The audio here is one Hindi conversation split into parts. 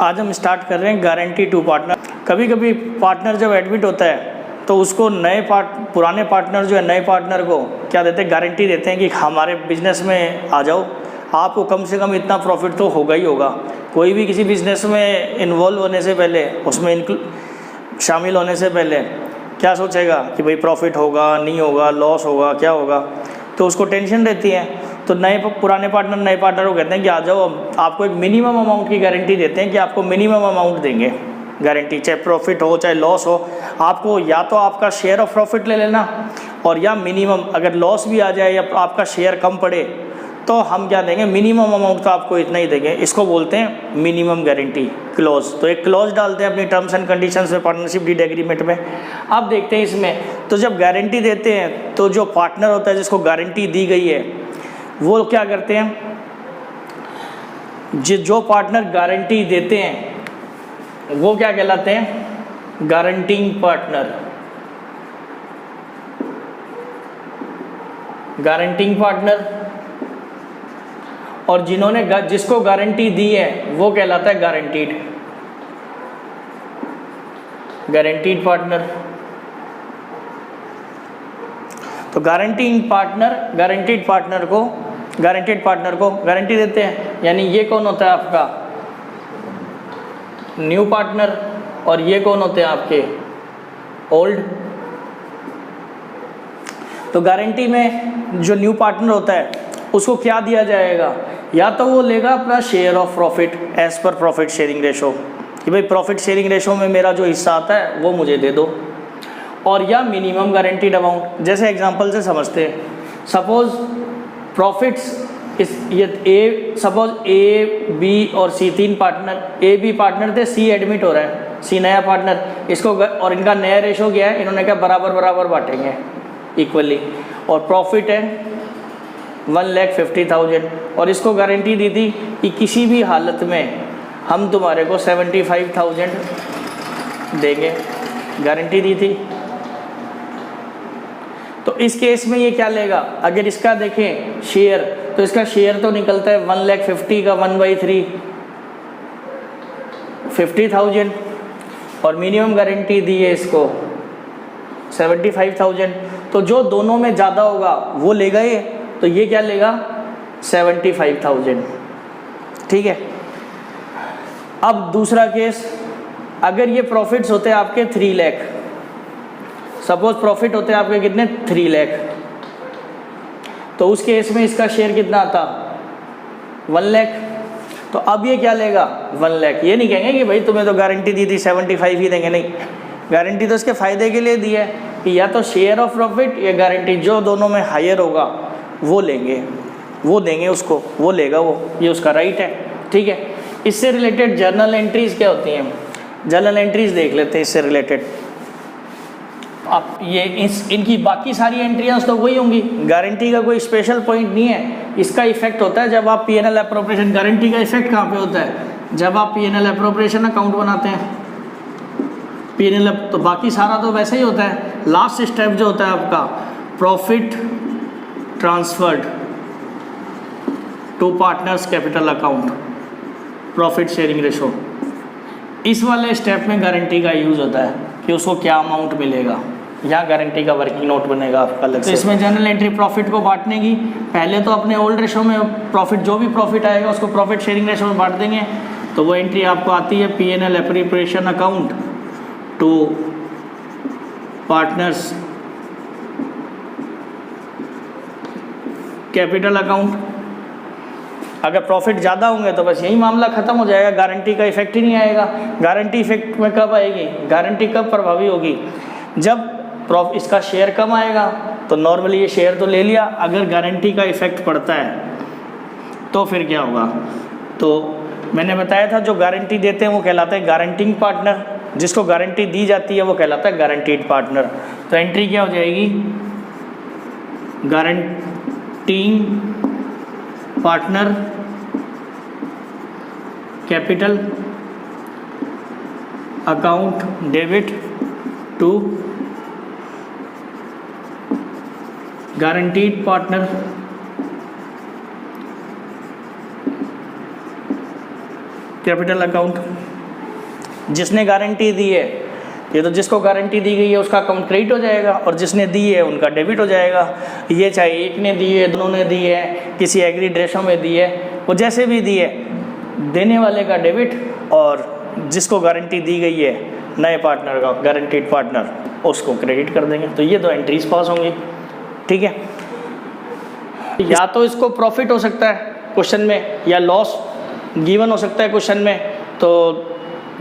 आज हम स्टार्ट कर रहे हैं गारंटी टू पार्टनर। कभी कभी पार्टनर जब एडमिट होता है तो उसको पुराने पार्टनर जो है नए पार्टनर को क्या देते हैं, गारंटी देते हैं कि हमारे बिजनेस में आ जाओ, आपको कम से कम इतना प्रॉफिट तो होगा ही होगा। कोई भी किसी बिजनेस में इन्वॉल्व होने से पहले, उसमें शामिल होने से पहले क्या सोचेगा कि भाई प्रॉफिट होगा नहीं होगा, लॉस होगा, क्या होगा, तो उसको टेंशन रहती है। तो पुराने पार्टनर नए पार्टनर को कहते हैं कि आ जाओ, आपको एक मिनिमम अमाउंट की गारंटी देते हैं कि आपको मिनिमम अमाउंट देंगे गारंटी, चाहे प्रॉफिट हो चाहे लॉस हो, आपको या तो आपका शेयर ऑफ प्रॉफिट ले लेना, और या मिनिमम अगर लॉस भी आ जाए या आपका शेयर कम पड़े तो हम क्या देंगे, मिनिमम अमाउंट तो आपको इतना ही देंगे। इसको बोलते हैं मिनिमम गारंटी क्लॉज। तो एक क्लॉज डालते हैं अपनी टर्म्स एंड कंडीशंस में, पार्टनरशिप डीड एग्रीमेंट में। अब देखते हैं इसमें, तो जब गारंटी देते हैं तो जो पार्टनर होता है जिसको गारंटी दी गई है वो क्या करते हैं, जो पार्टनर गारंटी देते हैं वो क्या कहलाते हैं, गारंटिंग पार्टनर। Guaranteeing partner. और जिसको गारंटी दी है वो कहलाता है गारंटीड, गारंटीड पार्टनर। तो गारंटीड पार्टनर को गारंटी देते हैं, यानी ये कौन होता है आपका न्यू पार्टनर, और ये कौन होते हैं आपके ओल्ड। तो गारंटी में जो न्यू पार्टनर होता है उसको क्या दिया जाएगा, या तो वो लेगा अपना share of profit as per profit sharing ratio, कि भाई प्रॉफिट शेयरिंग रेशो में मेरा जो हिस्सा आता है वो मुझे दे दो, और या मिनिमम गारंटीड अमाउंट। जैसे एग्जांपल से समझते हैं, suppose profits suppose A B और सी तीन पार्टनर, ए बी पार्टनर थे, सी एडमिट हो रहा है, सी नया पार्टनर, इसको और इनका नया रेशो क्या है, इन्होंने क्या बराबर बराबर बांटेंगे इक्वली, और प्रॉफिट है 1,50,000, और इसको गारंटी दी थी कि किसी भी हालत में हम तुम्हारे को 75,000 देंगे, गारंटी दी थी। तो इस केस में ये क्या लेगा, अगर इसका देखें शेयर, तो इसका शेयर तो निकलता है 1,50,000 का 1/3 50,000, और मिनिमम गारंटी दी है इसको 75,000। तो जो दोनों में ज़्यादा होगा वो लेगा ये, तो ये क्या लेगा 75,000, ठीक है। अब दूसरा केस, अगर ये प्रॉफिट्स होते हैं आपके 3 लाख, सपोज प्रॉफिट होते हैं आपके कितने 3 लाख, तो उस केस में इसका शेयर कितना आता 1 लाख। तो अब ये क्या लेगा 1 लाख। ये नहीं कहेंगे कि भाई तुम्हें तो गारंटी दी थी 75 ही देंगे, नहीं, गारंटी तो इसके फ़ायदे के लिए दी है कि या तो शेयर ऑफ प्रॉफिट या गारंटी, जो दोनों में हायर होगा वो लेंगे, वो देंगे उसको, वो लेगा वो, ये उसका राइट है, ठीक है। इससे रिलेटेड जर्नल एंट्रीज़ क्या होती हैं, जर्नल एंट्रीज़ देख लेते हैं इससे रिलेटेड। आप ये इनकी बाकी सारी एंट्रियाँ तो वही होंगी, गारंटी का कोई स्पेशल पॉइंट नहीं है। इसका इफेक्ट होता है जब आप P&L एप्रोप्रिएशन, गारंटी का इफेक्ट कहाँ पे होता है, जब आप P&L एप्रोप्रिएशन अकाउंट बनाते हैं, P&L, तो बाकी सारा तो वैसे ही होता है। लास्ट स्टेप जो होता है आपका profit transferred to partners capital account, profit sharing ratio, इस वाले स्टेप में गारंटी का यूज़ होता है कि उसको क्या अमाउंट मिलेगा, यहाँ गारंटी का वर्किंग नोट बनेगा आपका अलग से। तो इसमें जनरल एंट्री प्रॉफिट को बांटने की, पहले तो अपने ओल्ड रेशो में प्रॉफिट, जो भी प्रॉफिट आएगा उसको प्रॉफिट शेयरिंग रेशो में बांट देंगे। तो वो एंट्री आपको आती है P&L appropriation account to partners capital account. अगर प्रॉफिट ज़्यादा होंगे तो बस यही मामला ख़त्म हो जाएगा, गारंटी का इफेक्ट ही नहीं आएगा। गारंटी इफेक्ट में कब आएगी, गारंटी कब प्रभावी होगी, जब इसका शेयर कम आएगा। तो नॉर्मली ये शेयर तो ले लिया, अगर गारंटी का इफेक्ट पड़ता है तो फिर क्या होगा। तो मैंने बताया था जो गारंटी देते हैं वो कहलाता है गारंटिंग पार्टनर, जिसको गारंटी दी जाती है वो कहलाता है गारंटीड पार्टनर। तो एंट्री क्या हो जाएगी, guaranteeing partner capital account debit to guaranteed partner capital account. जिसने गारंटी दी है, ये तो जिसको गारंटी दी गई है उसका अकाउंट क्रेडिट हो जाएगा, और जिसने दी है उनका डेबिट हो जाएगा। ये चाहे एक ने दी है, दोनों ने दी है, किसी एग्रीड रेशो में दी है, वो जैसे भी दी है, देने वाले का डेबिट और जिसको गारंटी दी गई है नए पार्टनर का, गारंटीड पार्टनर, उसको क्रेडिट कर देंगे। तो ये दो एंट्रीज पास होंगी। ठीक है, या तो इसको प्रॉफिट हो सकता है क्वेश्चन में, या लॉस गिवन हो सकता है क्वेश्चन में। तो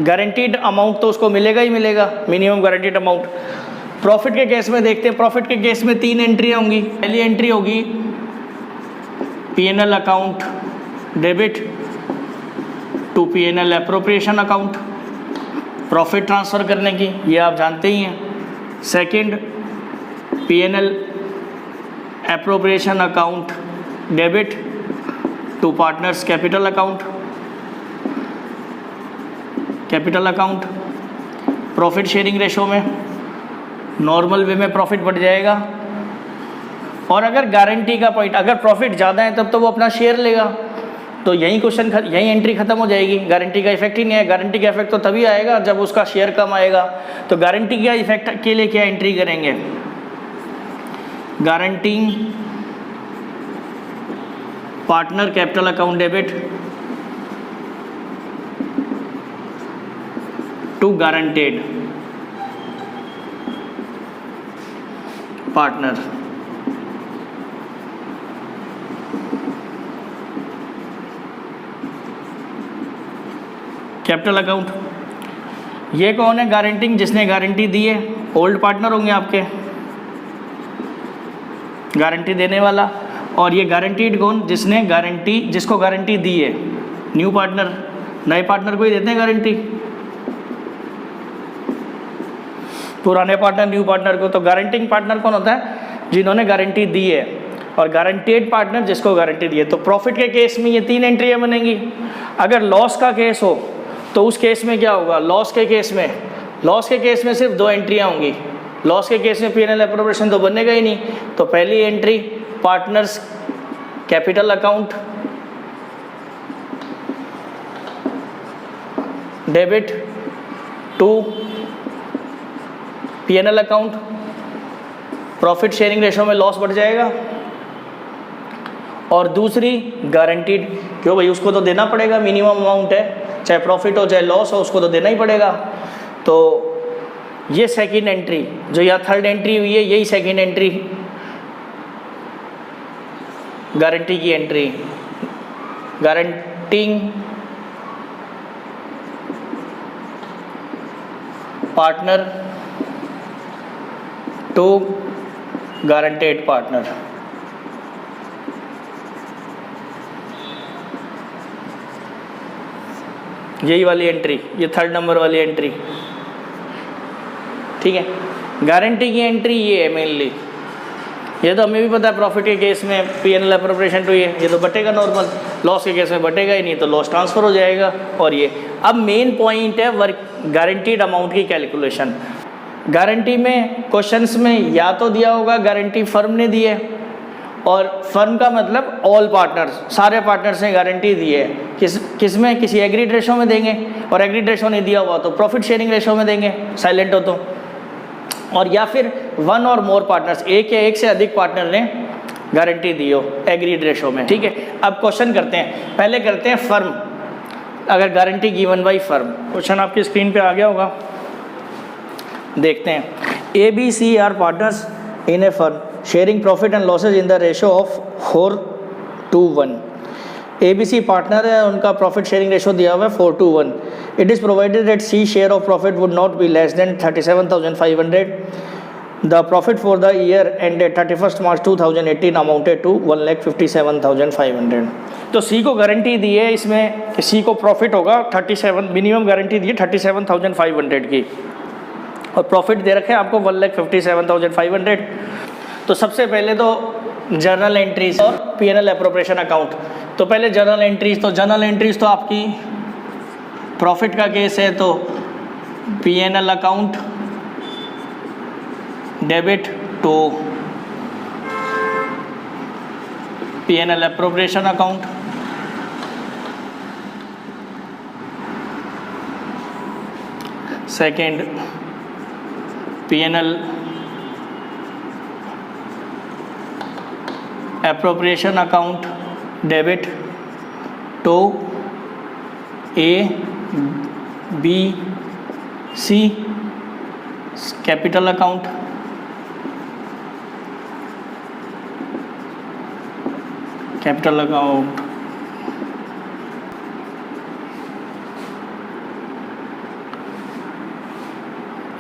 गारंटीड अमाउंट तो उसको मिलेगा ही मिलेगा, मिनिमम गारंटीड अमाउंट। प्रॉफिट के केस में देखते हैं, प्रॉफिट के केस में 3 एंट्री होंगी। पहली एंट्री होगी P&L account debit to P&L appropriation account, profit transfer करने की, ये आप जानते ही हैं। Second, P&L appropriation account debit to partners capital account, capital account. Profit sharing ratio में नॉर्मल वे में प्रॉफिट बढ़ जाएगा, और अगर गारंटी का पॉइंट, अगर प्रॉफिट ज़्यादा है तब तो वो अपना शेयर लेगा। तो यही क्वेश्चन, यही एंट्री खत्म हो जाएगी। गारंटी का इफेक्ट ही नहीं है। गारंटी का इफेक्ट तो तभी आएगा जब उसका शेयर कम आएगा। तो गारंटी का इफेक्ट के लिए क्या एंट्री करेंगे? Guaranteeing partner capital account debit to guaranteed partner. Capital account, ये कौन है? गारंटिंग, जिसने गारंटी दी है, ओल्ड पार्टनर होंगे आपके, गारंटी देने वाला। और ये गारंटीड कौन? जिसने गारंटी, जिसको गारंटी दी है, न्यू पार्टनर। नए पार्टनर को ही देते हैं गारंटी, पुराने पार्टनर न्यू पार्टनर को। तो गारंटिंग पार्टनर कौन होता है? जिन्होंने गारंटी दी है, और गारंटेड पार्टनर जिसको गारंटी दी है। तो प्रॉफिट के केस में ये 3 एंट्रियाँ बनेंगी। अगर लॉस का केस हो तो उस केस में क्या होगा? लॉस के केस में सिर्फ 2 एंट्रियाँ होंगी। लॉस के केस में P&L एप्रोप्रिएशन तो बनेगा ही नहीं। तो पहली entry partners capital account debit to P&L account, profit sharing ratio में लॉस बढ़ जाएगा। और दूसरी गारंटीड, क्यों भाई, उसको तो देना पड़ेगा, मिनिमम अमाउंट है, चाहे प्रॉफिट हो चाहे लॉस हो, उसको तो देना ही पड़ेगा। तो ये सेकंड एंट्री, जो यहाँ थर्ड एंट्री हुई है, यही सेकंड एंट्री गारंटी की entry. Guaranteeing partner to guaranteed partner. यही वाली एंट्री, ये थर्ड नंबर वाली एंट्री। ठीक है, गारंटी की एंट्री ये है मेनली। ये तो हमें भी पता है, प्रॉफिट के केस में P&L एप्रोप्रिएशन टू ये तो बटेगा नॉर्मल, लॉस के केस में बटेगा ही नहीं, तो लॉस ट्रांसफ़र हो जाएगा। और ये अब मेन पॉइंट है वर्क गारंटीड अमाउंट की कैलकुलेशन। गारंटी में क्वेश्चंस में या तो दिया होगा गारंटी फर्म ने दी है, और फर्म का मतलब ऑल पार्टनर्स, सारे पार्टनर्स ने गारंटी दी है। किस में? किसी एग्रीड रेशो में देंगे, और एग्रीड रेशो नहीं दिया हुआ तो प्रॉफिट शेयरिंग रेशो में देंगे, साइलेंट हो तो। और या फिर 1 और मोर पार्टनर्स, एक या एक से अधिक पार्टनर ने गारंटी दी हो एग्रीड रेशो में। ठीक है, अब क्वेश्चन करते हैं। पहले करते हैं फर्म, अगर guarantee given by firm. Question आपकी स्क्रीन पे आ गया होगा, देखते हैं। ABC are partners in a firm sharing profit and losses in the ratio of 4:1। ABC partner है, उनका प्रॉफिट शेयरिंग रेशो दिया हुआ है 4:1। It is provided that C share of profit would not be less than 37,500। The profit for the year ended 31 March 2018 amounted to 1,57,500। तो C को गारंटी दी है, इसमें C को प्रॉफिट होगा 37, मिनिमम गारंटी दी है 37,500 की, और प्रॉफिट दे रखे हैं आपको 1,57,500। तो सबसे पहले तो जर्नल एंट्रीज और P&L एप्रोप्रिएशन अकाउंट। तो पहले जर्नल एंट्रीज तो आपकी प्रॉफिट का केस है, तो P&L account debit to P&L appropriation account. Second P&L appropriation account debit to A, B, C capital account,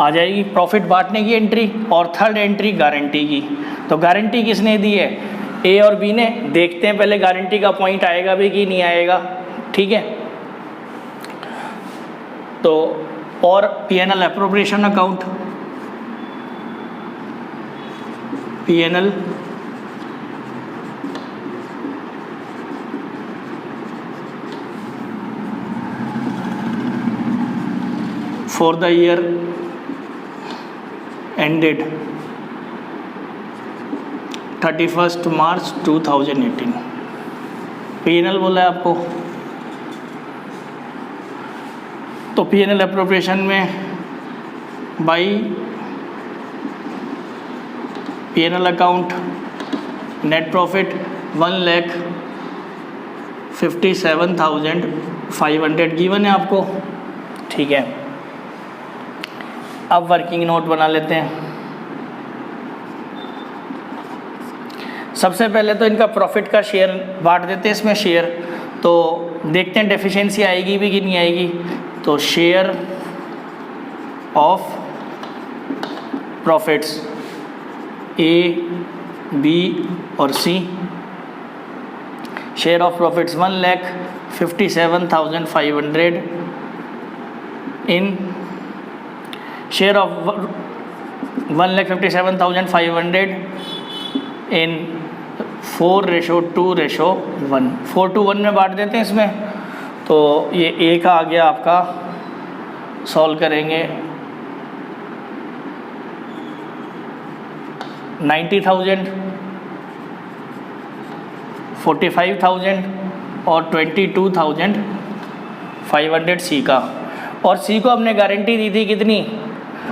आ जाएगी प्रॉफिट बांटने की एंट्री। और थर्ड एंट्री गारंटी की। तो गारंटी किसने दी है? ए और बी ने। देखते हैं पहले गारंटी का पॉइंट आएगा भी कि नहीं आएगा, ठीक है। तो और P&L appropriation account, P&L for the year ended 31st March 2018। P&L बोला है आपको। तो P&L एप्रोप्रिएशन में by P&L account net profit 1,57,500 given है आपको, ठीक है। अब वर्किंग नोट बना लेते हैं। सबसे पहले तो इनका प्रॉफिट का शेयर बांट देते हैं इसमें शेयर। तो देखते हैं डेफिशिएंसी आएगी भी कि नहीं आएगी। तो share of profits a, B और c. Share of profits 1,57,500 in share of 1,57,500 in 4:2:1। 4:1 में बांट देते हैं इसमें। तो ये ए का आ गया आपका, सॉल्व करेंगे 90,000, 45,000 और 22,500 सी का। और सी को हमने गारंटी दी थी कितनी?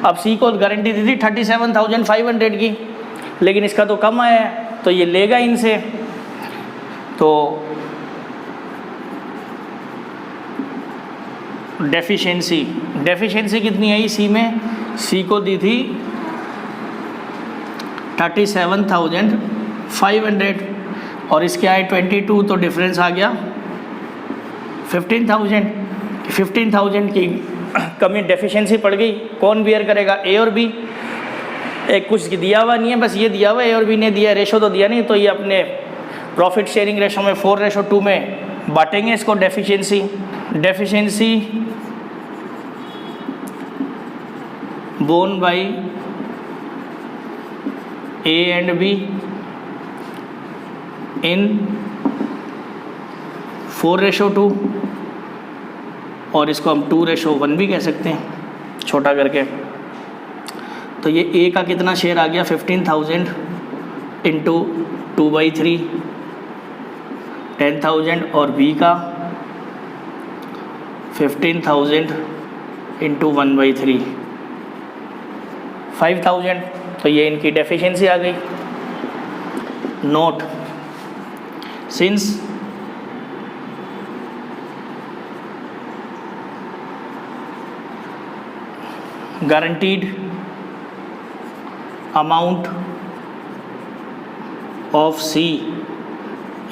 अब सी को गारंटी दी थी 37,500 की, लेकिन इसका तो कम आया है तो ये लेगा इनसे। तो डेफिशिएंसी कितनी आई सी में? सी को दी थी 37,500 और इसके आए 22, तो डिफरेंस आ गया 15,000 की कमी डेफिशिएंसी पड़ गई। कौन बियर करेगा? ए और बी। एक कुछ दिया हुआ नहीं है, बस ये दिया हुआ है ए और बी ने दिया, रेशो तो दिया नहीं। तो ये अपने प्रॉफिट शेयरिंग रेशो में 4:2 में बांटेंगे इसको deficiency bone by A and be in 4:2 और इसको हम 2:1 भी कह सकते हैं छोटा करके। तो ये ए का कितना शेयर आ गया? 15,000 इंटू 2/3 10,000 और बी का 15,000 इंटू 1/3 5,000। तो ये इनकी डेफिशिएंसी आ गई। Note, since guaranteed amount of C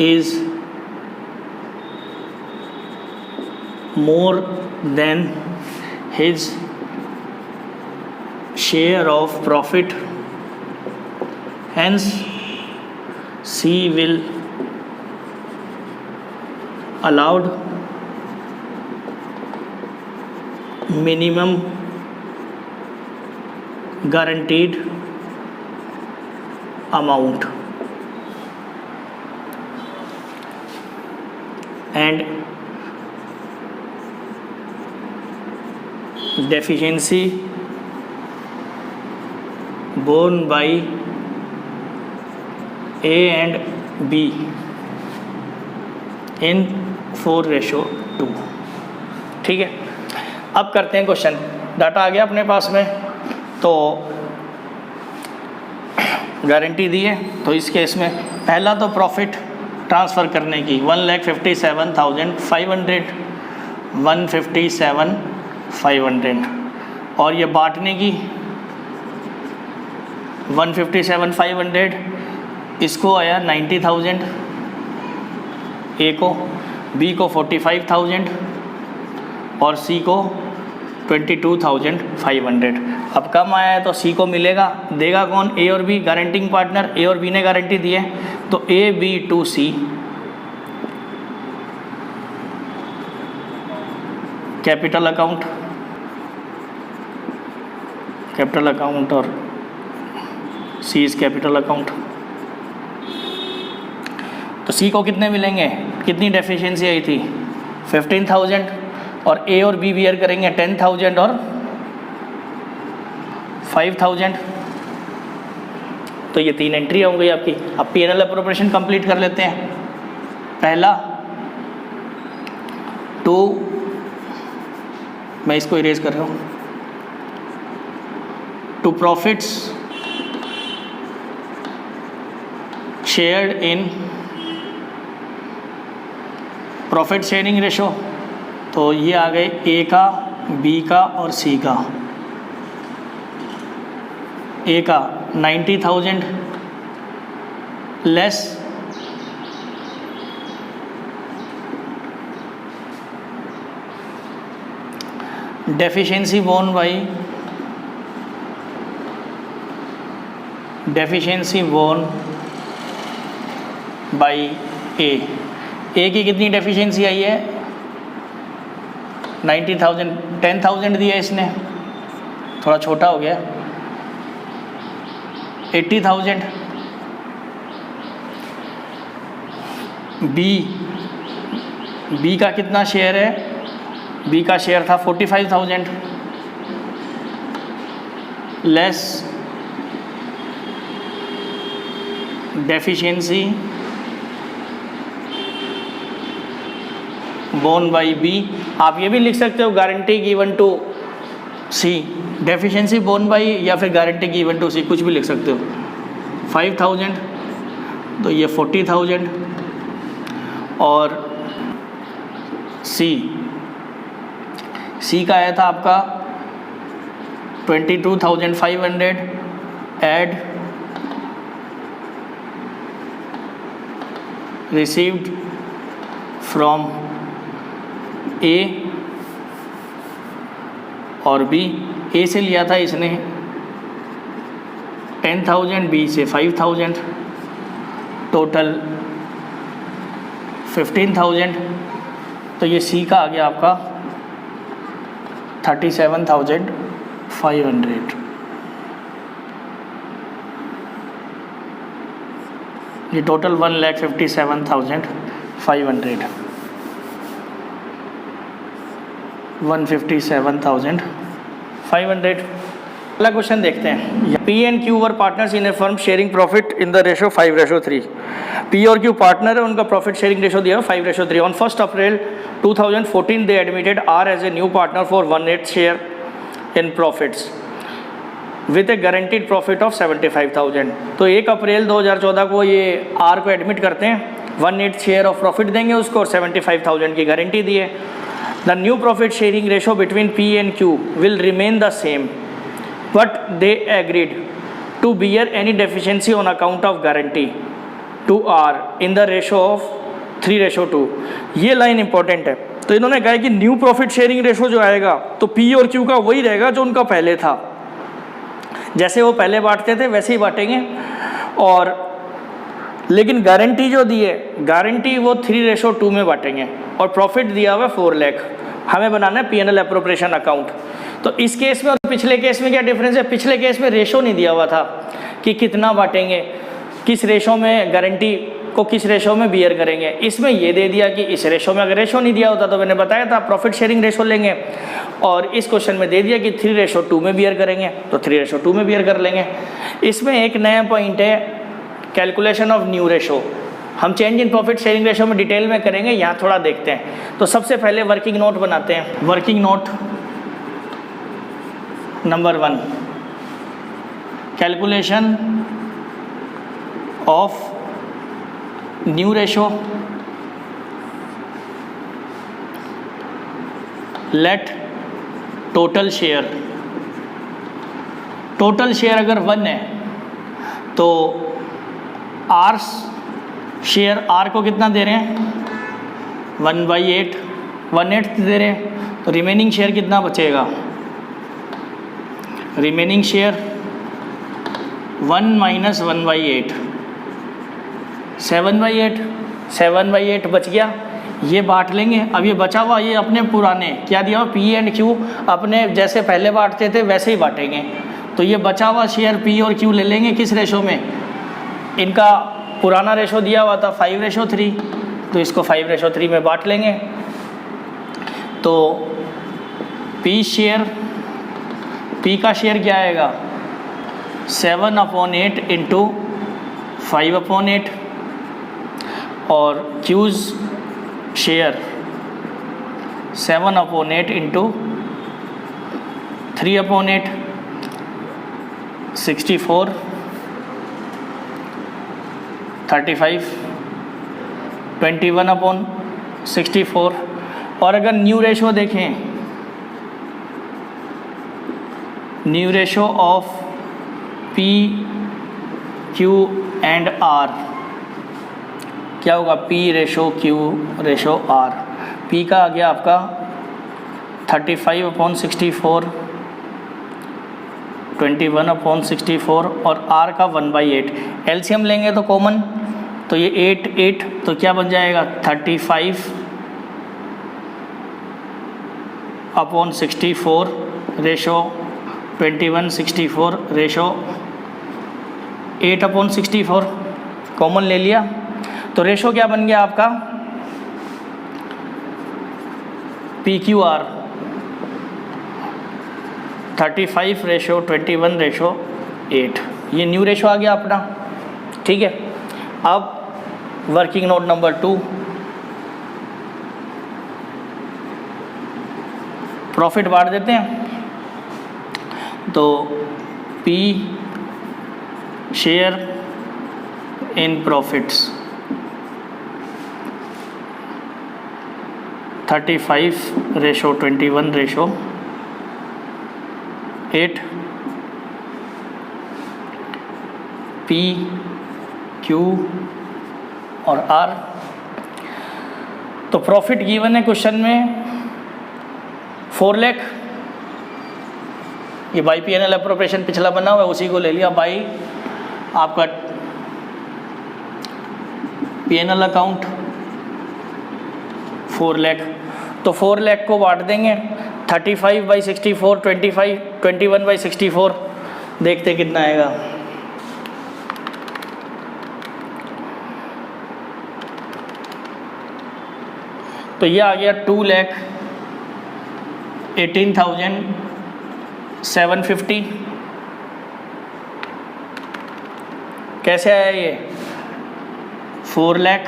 is more than his share of profit, hence C will allowed minimum guaranteed amount and deficiency borne by A and B in 4:2। ठीक है, अब करते हैं क्वेश्चन। डाटा आ गया अपने पास में। तो गारंटी दी है, तो इस केस में पहला तो प्रॉफिट ट्रांसफ़र करने की 1,57,500, 157,500, और ये बांटने की 157,500, इसको आया 90,000 ए को, बी को 45,000 और सी को 22,500। अब कम आया है तो सी को मिलेगा, देगा कौन? ए और बी, गारंटिंग पार्टनर। ए और बी ने गारंटी दी है, तो A B to C capital account, और सी इज कैपिटल अकाउंट। तो सी को कितने मिलेंगे? कितनी डेफिशिएंसी आई थी? 15,000, और ए और बी बियर करेंगे 10,000 और 5,000। तो ये 3 एंट्री हो गई आपकी। अब P&L अप्रोप्रिएशन कंप्लीट कर लेते हैं। पहला टू, मैं इसको इरेज कर रहा हूँ, to profits shared in profit sharing ratio. तो ये आ गए ए का, बी का और सी का। ए का 90,000 लेस डेफिशिएंसी बोर्न बाई ए। ए की कितनी डेफिशिएंसी आई है? 90,000, 10,000 दिया इसने, थोड़ा छोटा हो गया, 80,000। बी का कितना शेयर है? बी का शेयर था 45,000 less deficiency borne by B. आप ये भी लिख सकते हो guarantee given to C, deficiency borne by, या फिर गारंटी गिवन टू सी, कुछ भी लिख सकते हो। 5,000, तो ये 40,000, और सी का आया था आपका 22,500 एड रिसीव्ड फ्रॉम ए और बी। ए से लिया था इसने 10,000, बी से 5,000, टोटल 15,000। तो ये सी का आ गया आपका 37,500। ये टोटल 1,57,500, 157,500। अगला क्वेश्चन देखते हैं। P and Q were partners in a firm sharing profit in the ratio 5:3। P और क्यू पार्टनर है, उनका प्रॉफिट शेयरिंग रेशो दिया 5:3। On 1 April 2014 they admitted R as a new partner for 1/8 share in profits with a guaranteed profit of 75,000। तो 1 अप्रैल 2014 को ये आर को एडमिट करते हैं, 1/8 शेयर ऑफ प्रॉफिट देंगे उसको, और 75,000 की गारंटी दी है। The new profit sharing ratio between P and Q will remain the same, but they agreed to bear any deficiency on account of guarantee to R in the ratio of 3:2। ये लाइन इंपॉर्टेंट है। तो इन्होंने कहा कि न्यू प्रॉफिट शेयरिंग रेशो जो आएगा तो P और Q का वही रहेगा जो उनका पहले था, जैसे वो पहले बांटते थे वैसे ही बांटेंगे। और लेकिन गारंटी जो दी है, गारंटी वो 3:2 में बांटेंगे, और प्रॉफिट दिया हुआ 4 लाख। हमें बनाना है P&L एप्रोप्रिएशन अकाउंट। तो इस केस में और पिछले केस में क्या डिफरेंस है? पिछले केस में रेशो नहीं दिया हुआ था कि कितना बांटेंगे, किस रेशो में गारंटी को किस रेशो में बियर करेंगे। इसमें ये दे दिया कि इस रेशो में, अगर रेशो नहीं दिया होता तो मैंने बताया था प्रॉफिट शेयरिंग रेशो लेंगे, और इस क्वेश्चन में दे दिया कि 3:2 में बियर करेंगे, तो 3:2 में बियर कर लेंगे। इसमें एक नया पॉइंट है कैलकुलेशन ऑफ न्यू रेशो। हम change in profit sharing ratio में डिटेल में करेंगे, यहाँ थोड़ा देखते हैं। तो सबसे पहले वर्किंग नोट बनाते हैं। Working note number 1, calculation of new ratio, let total share. Total share अगर 1 है तो आर शेयर, आर को कितना दे रहे हैं 1/8, 1/8 दे रहे हैं, तो रिमेनिंग शेयर कितना बचेगा, रिमेनिंग शेयर 1 माइनस 1/8, 7/8, 7/8 बच गया, ये बांट लेंगे। अब ये बचा हुआ ये अपने पुराने क्या दिया हुआ पी एंड क्यू, अपने जैसे पहले बांटते थे वैसे ही बांटेंगे। तो ये बचा हुआ शेयर पी और क्यू ले लेंगे किस रेशो में, इनका पुराना रेशो दिया हुआ था 5:3, तो इसको 5:3 में बांट लेंगे। तो पी शेयर, पी का शेयर क्या आएगा 7/8 इंटू 5/8 और क्यूज़ शेयर 7/8 इंटू 3/8, 64, 35, 21/64। और अगर न्यू रेशो देखें, new ratio of P Q and R क्या होगा, P ratio Q ratio R. P का आ गया आपका 35/64, 21/64 और आर का 1/8। एलसीएम लेंगे तो कॉमन, तो ये 8 तो क्या बन जाएगा 35/64 रेशो 21/64 रेशो 8/64, कॉमन ले लिया। तो रेशो क्या बन गया आपका पी क्यू आर 35:21:8, ये न्यू रेशो आ गया अपना। ठीक है, अब वर्किंग नोट नंबर 2, प्रॉफिट बांट देते हैं। तो P share in profits 35:21:8, P Q और आर। तो प्रॉफिट गिवन है क्वेश्चन में 4 लाख, ये by P N L appropriation पिछला बना हुआ है उसी को ले लिया, बाई आपका P N L account 4 lakh. तो 4 लाख को बांट देंगे 35/64, 21/64, देखते कितना आएगा। तो ये आ गया 2,18,750। कैसे आया ये 4 लाख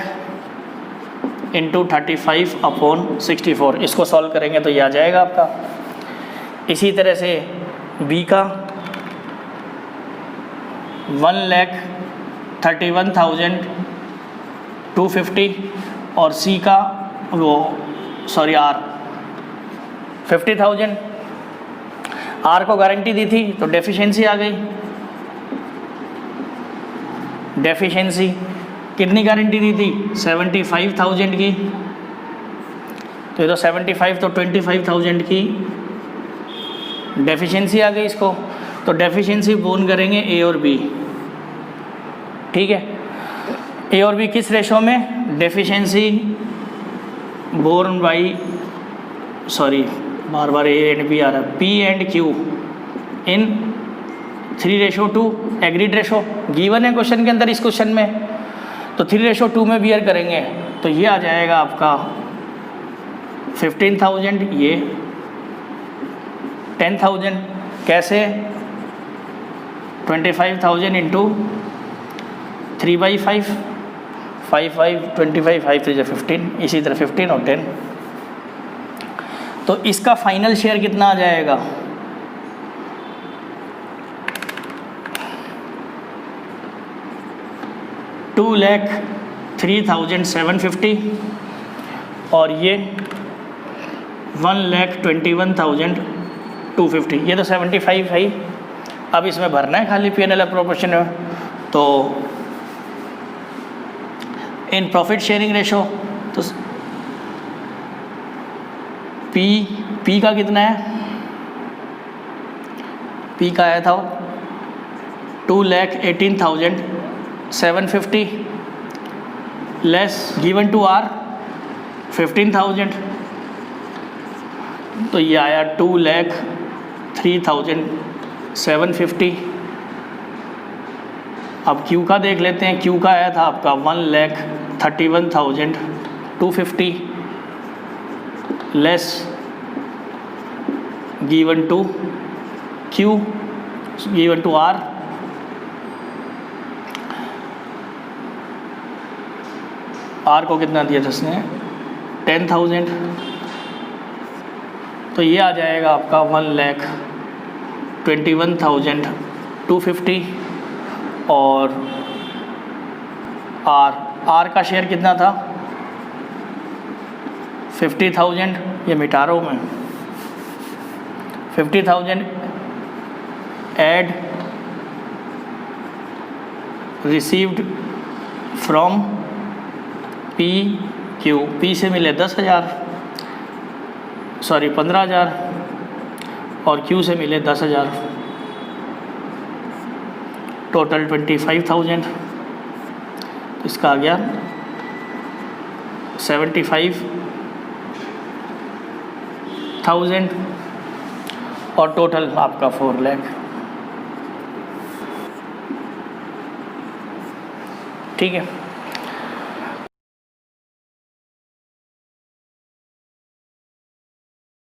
इंटू 35/64, इसको सॉल्व करेंगे तो ये आ जाएगा आपका। इसी तरह से बी का 1,31,250 और सी का आर 50,000। आर को गारंटी दी थी तो डेफिशिएंसी आ गई। डेफिशिएंसी कितनी गारंटी दी थी 75,000 की, तो ये तो 75 तो 25,000 की डेफिशिएंसी आ गई इसको। तो डेफिशिएंसी बोन करेंगे ए और बी। ठीक है, ए और बी किस रेशो में, डेफिशिएंसी बोर्न बाई बार बार ए एंड बी आ रहा है, p and q in 3:2 agreed ratio given है क्वेश्चन के अंदर। इस क्वेश्चन में तो 3:2 में बियर करेंगे तो ये आ जाएगा आपका 15,000, ये 10,000। कैसे 25,000 इंटू 3/5, 5, 25, 5 3 15, इसी तरह 15 और 10। तो इसका फाइनल शेयर कितना आ जाएगा 2,03,750 और ये 1,21,250। ये तो 75 है। अब इसमें भरना है खाली P&L अप्रोप्रिएशन में। तो इन प्रॉफिट शेयरिंग रेशो तो P का कितना है? P का आया था 2,18,750 लेस गिवन टू R 15,000, तो ये आया 2,03,750। अब Q का देख लेते हैं। Q का आया था आपका 1,31,250 less given to Q given to R। R को कितना दिया था उसने? 10,000। तो ये आ जाएगा आपका 1,21,250 और R का शेयर कितना था? 50,000। ये मिटा रहा हूँ मैं। 50,000 एड रिसीव्ड फ्रॉम P से मिले 10,000, सॉरी 15,000 और Q से मिले 10,000, टोटल 25,000। इसका आ गया 75,000 और टोटल आपका 4 लाख। ठीक है।